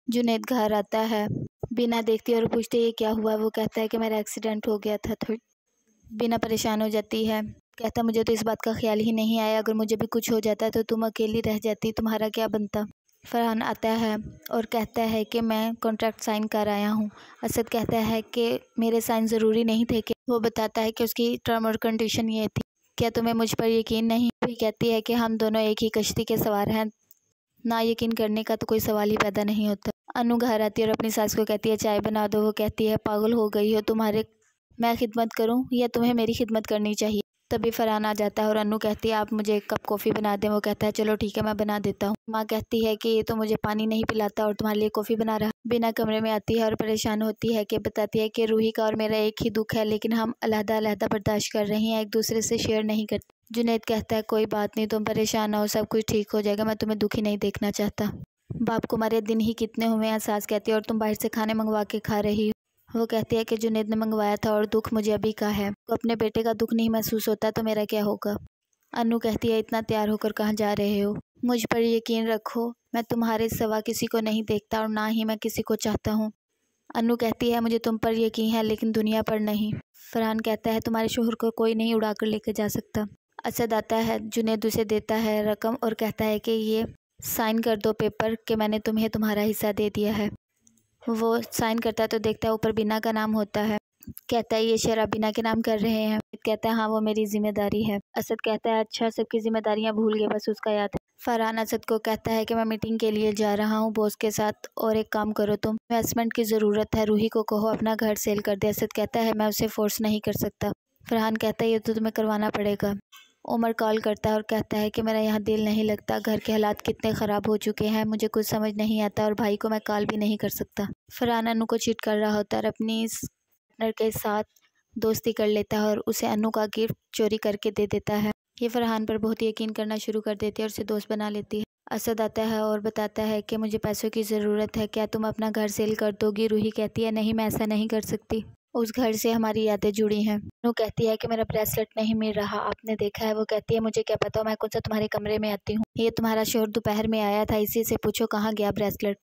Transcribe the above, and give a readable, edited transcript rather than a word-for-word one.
जुनैद घर आता है। बिना देखती और पूछते ये क्या हुआ। वो कहता है कि मेरा एक्सीडेंट हो गया था। थोड़ी बिना परेशान हो जाती है। कहता मुझे तो इस बात का ख्याल ही नहीं आया, अगर मुझे भी कुछ हो जाता तो तुम अकेली रह जाती, तुम्हारा क्या बनता। फरहान आता है और कहता है कि मैं कॉन्ट्रैक्ट साइन कर आया हूँ। असद कहता है कि मेरे साइन ज़रूरी नहीं थे। कि वो बताता है कि उसकी टर्म और कंडीशन ये थी। क्या तुम्हें मुझ पर यकीन नहीं। भी कहती है कि हम दोनों एक ही कश्ती के सवार हैं, ना यकीन करने का तो कोई सवाल ही पैदा नहीं होता। अनु घर आती है और अपनी सास को कहती है चाय बना दो। वो कहती है पागल हो गई हो, तुम्हारे मैं खिदमत करूं या तुम्हें मेरी खिदमत करनी चाहिए। तभी फरहान आ जाता है और अनु कहती है आप मुझे एक कप कॉफ़ी बना दें। वो कहता है चलो ठीक है मैं बना देता हूँ। माँ कहती है कि ये तो मुझे पानी नहीं पिलाता और तुम्हारे लिए कॉफ़ी बना रहा। बिना कमरे में आती है और परेशान होती है कि बताती है कि रूही का और मेरा एक ही दुख है, लेकिन हम अलहदा अलहदा बर्दाश्त कर रही हैं, एक दूसरे से शेयर नहीं करते। जुनैद कहता है कोई बात नहीं, तुम परेशान ना हो, सब कुछ ठीक हो जाएगा, मैं तुम्हें दुखी नहीं देखना चाहता। बाप को मारे दिन ही कितने हुए हैं। सास कहती है और तुम बाहर से खाने मंगवा के खा रही हो। वो कहती है कि जुनैद ने मंगवाया था और दुख मुझे अभी का है। तो अपने बेटे का दुख नहीं महसूस होता तो मेरा क्या होगा। अनु कहती है इतना तैयार होकर कहाँ जा रहे हो। मुझ पर यकीन रखो, मैं तुम्हारे सिवा किसी को नहीं देखता और ना ही मैं किसी को चाहता हूँ। अनु कहती है मुझे तुम पर यकीन है लेकिन दुनिया पर नहीं। फरहान कहता है तुम्हारे शोहर को कोई नहीं उड़ा कर लेकर जा सकता। असद आता है, जुनैद उसे देता है रकम और कहता है कि ये साइन कर दो पेपर कि मैंने तुम्हें तुम्हारा हिस्सा दे दिया है। वो साइन करता है तो देखता है ऊपर बिना का नाम होता है। कहता है ये शेयर आप बिना के नाम कर रहे हैं। कहता है हाँ वो मेरी जिम्मेदारी है। असद कहता है अच्छा सबकी जिम्मेदारियां भूल गए, बस उसका याद है। फरहान असद को कहता है कि मैं मीटिंग के लिए जा रहा हूँ बॉस के साथ, और एक काम करो तुम, इन्वेस्टमेंट की ज़रूरत है, रूही को कहो अपना घर सेल कर दे। असद कहता है मैं उसे फोर्स नहीं कर सकता। फरहान कहता है ये तो तुम्हें करवाना पड़ेगा। उमर कॉल करता है और कहता है कि मेरा यहाँ दिल नहीं लगता, घर के हालात कितने ख़राब हो चुके हैं, मुझे कुछ समझ नहीं आता और भाई को मैं कॉल भी नहीं कर सकता। फरहान अनु को चीट कर रहा होता है और अपनी पार्टनर के साथ दोस्ती कर लेता है और उसे अनु का गिफ्ट चोरी करके दे देता है। ये फरहान पर बहुत यकीन करना शुरू कर देती है और उसे दोस्त बना लेती है। असद आता है और बताता है कि मुझे पैसों की ज़रूरत है, क्या तुम अपना घर सेल कर दोगी। रूही कहती है नहीं मैं ऐसा नहीं कर सकती, उस घर से हमारी यादें जुड़ी हैं। अनु कहती है कि मेरा ब्रेसलेट नहीं मिल रहा, आपने देखा है। वो कहती है मुझे क्या पता, मैं कौन सा तुम्हारे कमरे में आती हूँ। ये तुम्हारा शोहर दोपहर में आया था, इसी से पूछो कहाँ गया ब्रेसलेट।